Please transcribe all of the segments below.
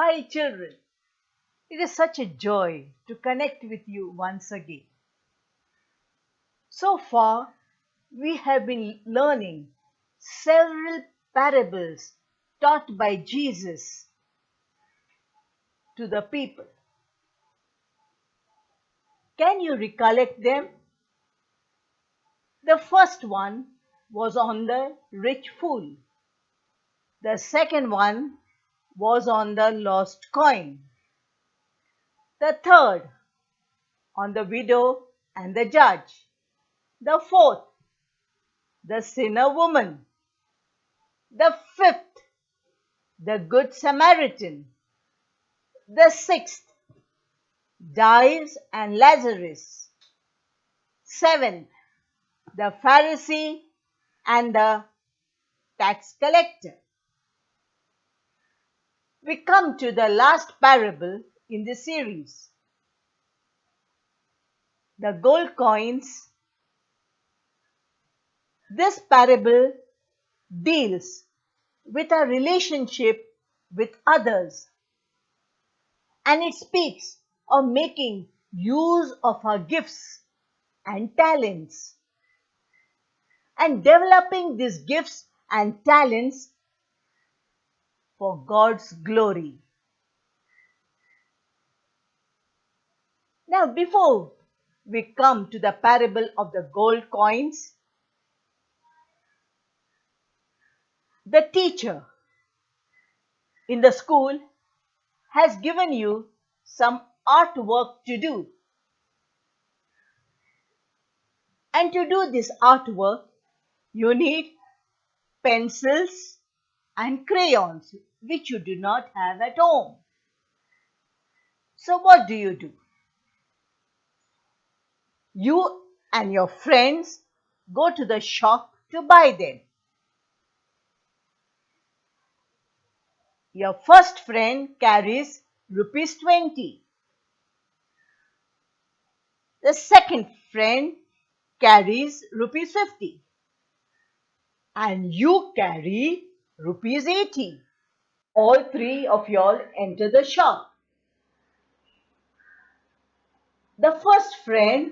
Hi children, it is such a joy to connect with you once again. So far, we have been learning several parables taught by Jesus to the people. Can you recollect them? The first one was on the rich fool. The second one was on the lost coin. The third on the widow and the judge. The fourth, the sinner woman. The fifth, the good Samaritan. The sixth, Dives and Lazarus. Seventh, the Pharisee and the tax collector. We come to the last parable in the series. The gold coins. This parable deals with our relationship with others, and it speaks of making use of our gifts and talents and developing these gifts and talents for God's glory. Now, before we come to the parable of the gold coins, the teacher in the school has given you some artwork to do. And to do this artwork, you need pencils and crayons, which you do not have at home. So what do? You and your friends go to the shop to buy them. Your first friend carries rupees 20. The second friend carries rupees 50. And you carry rupees 80. All three of y'all enter the shop. The first friend,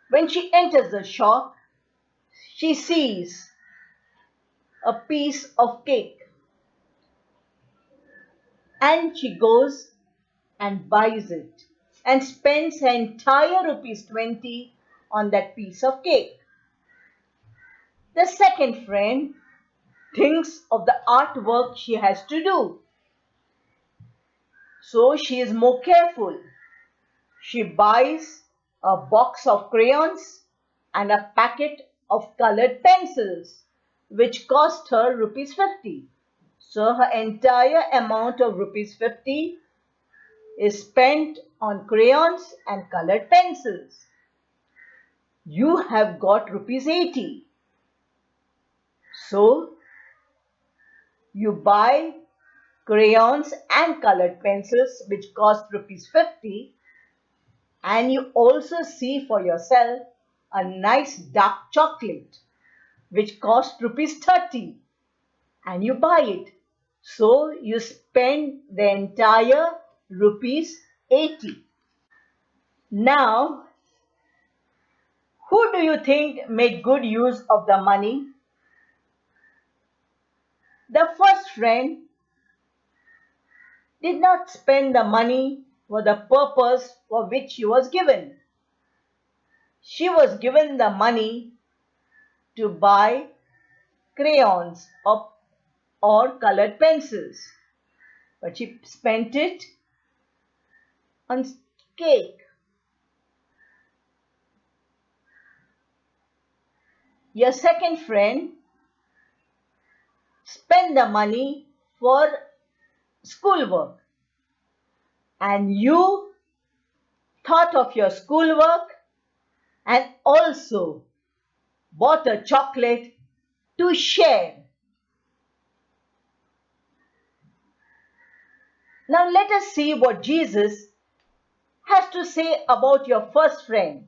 when she enters the shop, she sees a piece of cake. And she goes and buys it and spends her entire rupees 20 on that piece of cake. The second friend thinks of the artwork she has to do. So she is more careful. She buys a box of crayons and a packet of colored pencils, which cost her rupees 50. So her entire amount of rupees 50 is spent on crayons and colored pencils. You have got rupees 80. So you buy crayons and colored pencils which cost rupees 50, and you also see for yourself a nice dark chocolate which cost rupees 30, and you buy it. So you spend the entire rupees 80. Now, who do you think made good use of the money? The first friend did not spend the money for the purpose for which she was given. She was given the money to buy crayons or colored pencils, but she spent it on cake. Your second friend spent the money for schoolwork, and you thought of your schoolwork and also bought a chocolate to share. Now let us see what Jesus has to say about your first friend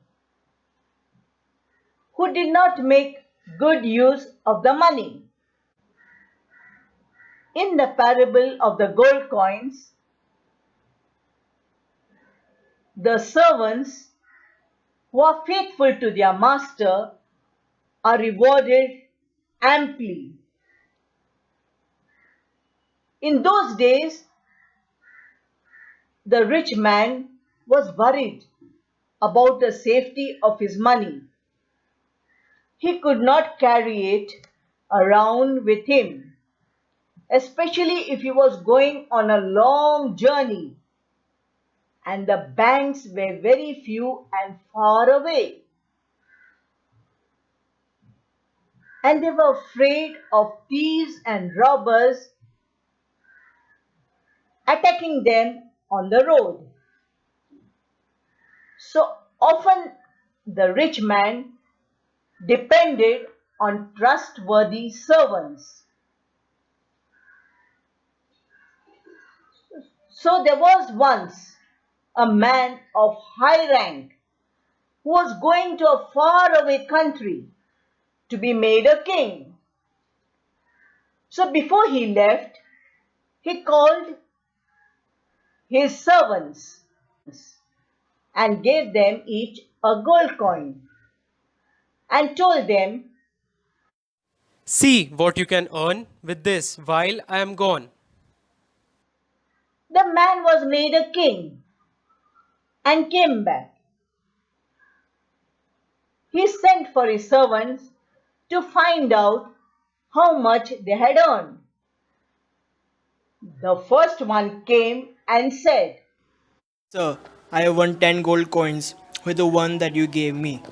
who did not make good use of the money. In the parable of the gold coins, the servants who are faithful to their master are rewarded amply. In those days, the rich man was worried about the safety of his money. He could not carry it around with him, especially if he was going on a long journey and the banks were very few and far away. And they were afraid of thieves and robbers attacking them on the road. So often the rich man depended on trustworthy servants. So there was once a man of high rank who was going to a faraway country to be made a king. So before he left, he called his servants and gave them each a gold coin and told them, See what you can earn with this while I am gone. the man was made a king and came back. He sent for his servants to find out how much they had earned. The first one came and said, Sir, I have won 10 gold coins with the one that you gave me.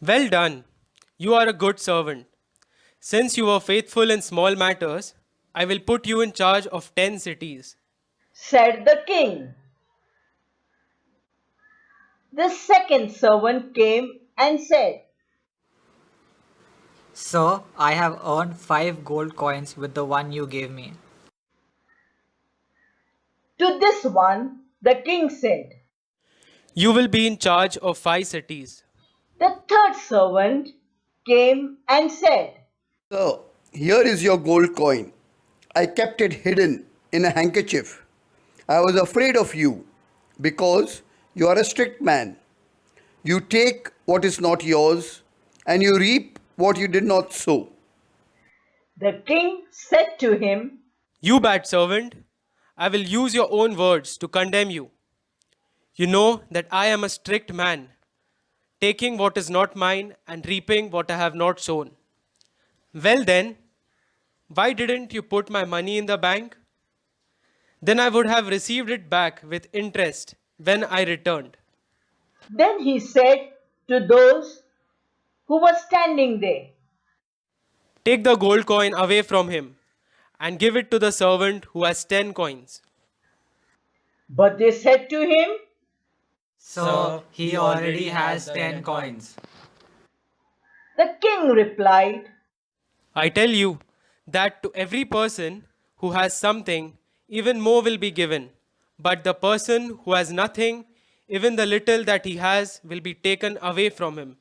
Well done. You are a good servant. Since you were faithful in small matters, I will put you in charge of 10 cities. said the king. The second servant came and said, Sir, I have earned 5 gold coins with the one you gave me. To this one, the king said. You will be in charge of 5 cities. The third servant came and said, Sir, here is your gold coin. I kept it hidden in a handkerchief. I was afraid of you because you are a strict man. You take what is not yours and you reap what you did not sow. The king said to him, You bad servant, I will use your own words to condemn you. You know that I am a strict man, taking what is not mine and reaping what I have not sown. Well then, why didn't you put my money in the bank? Then I would have received it back with interest when I returned. Then he said to those who were standing there, Take the gold coin away from him and give it to the servant who has 10 coins. but they said to him, Sir, he already has 10 coins. the king replied, I tell you that to every person who has something, even more will be given. But the person who has nothing, even the little that he has, will be taken away from him.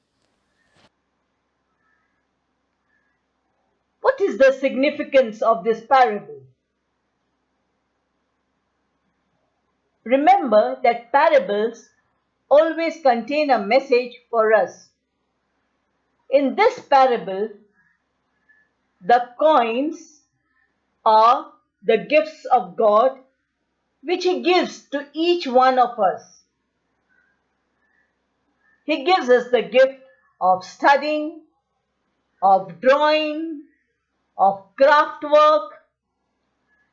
what is the significance of this parable? Remember that parables always contain a message for us. In this parable, the coins are the gifts of God which He gives to each one of us. He gives us the gift of studying, of drawing, of craft work,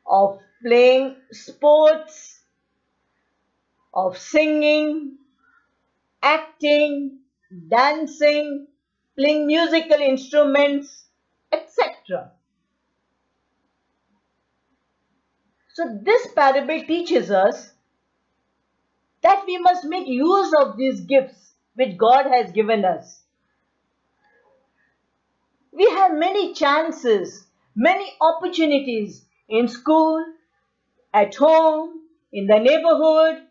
of playing sports, of singing, acting, dancing, playing musical instruments, etc. So this parable teaches us that we must make use of these gifts which God has given us. We have many chances, many opportunities in school, at home, in the neighborhood,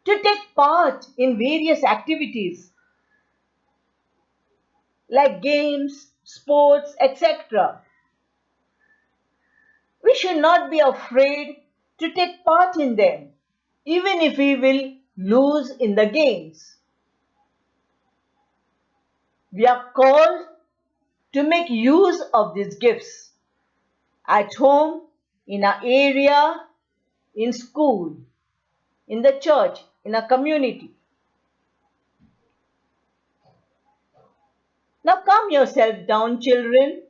to take part in various activities like games, sports, etc. We should not be afraid to take part in them, even if we will lose in the games. We are called to make use of these gifts at home, in our area, in school, in the church, in our community. Now calm yourself down, children,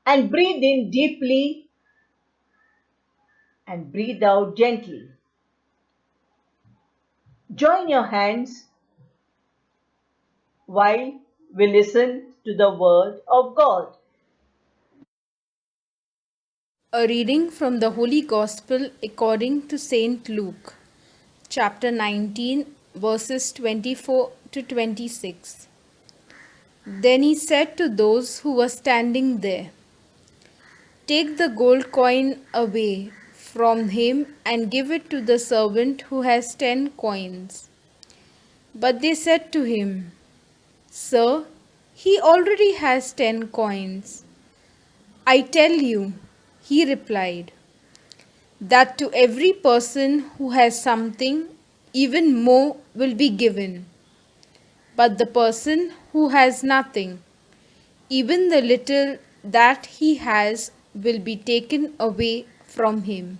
and breathe in deeply and breathe out gently. Join your hands while we listen to the word of God. A reading from the Holy Gospel according to Saint Luke, chapter 19, verses 24 to 26. Then he said to those who were standing there, "Take the gold coin away from him and give it to the servant who has 10 coins." But they said to him, "Sir, he already has 10 coins." "I tell you," he replied, "that to every person who has something, even more will be given. But the person who has nothing, even the little that he has, will be taken away from him."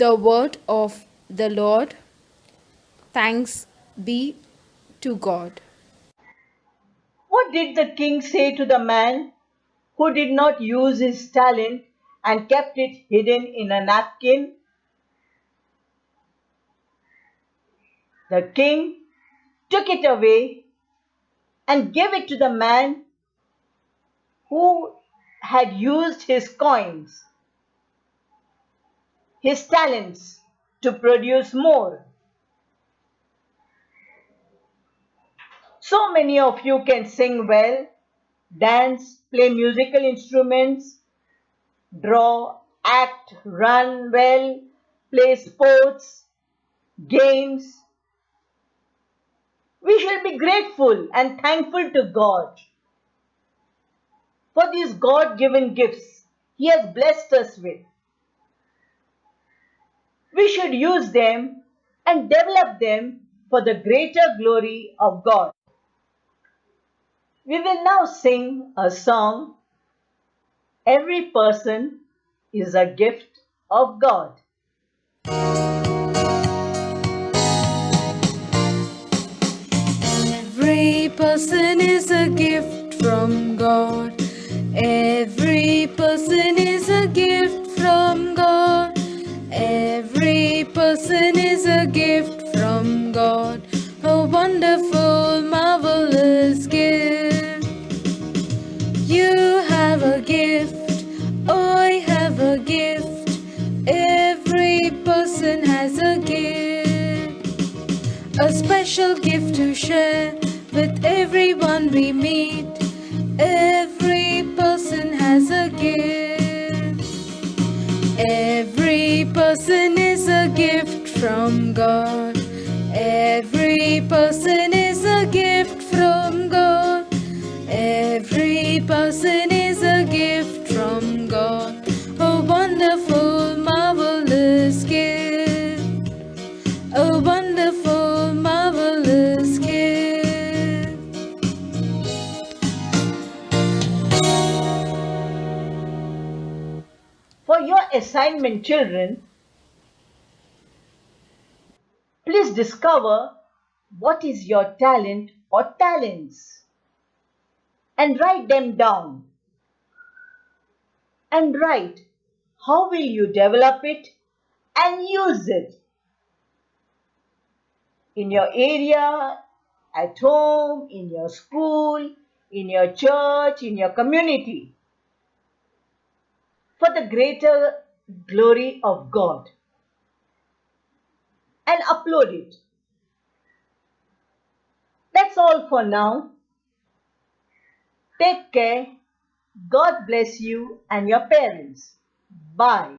The word of the Lord. Thanks be to God. What did the king say to the man who did not use his talent and kept it hidden in a napkin? The king took it away and gave it to the man who had used his coins, his talents, to produce more. So many of you can sing well, dance, play musical instruments, draw, act, run well, play sports, games. We shall be grateful and thankful to God for these God given gifts He has blessed us with. We should use them and develop them for the greater glory of God. We will now sing a song, "Every Person is a Gift of God." Every person is a gift from God. Every person is a gift from God. Every person is a gift from God. A wonderful, marvelous gift. You have a gift. I have a gift. Every person has a gift. A special gift to share with everyone we meet. Every person has a gift. Every person is a gift from God. Every person is a gift from God. Every person is a gift from God. A wonderful, marvelous gift. A wonderful, marvelous gift. For your assignment, children, please discover what is your talent or talents and write them down. And write how will you develop it and use it in your area, at home, in your school, in your church, in your community, for the greater glory of God, and upload it. That's all for now. Take care. God bless you and your parents. Bye.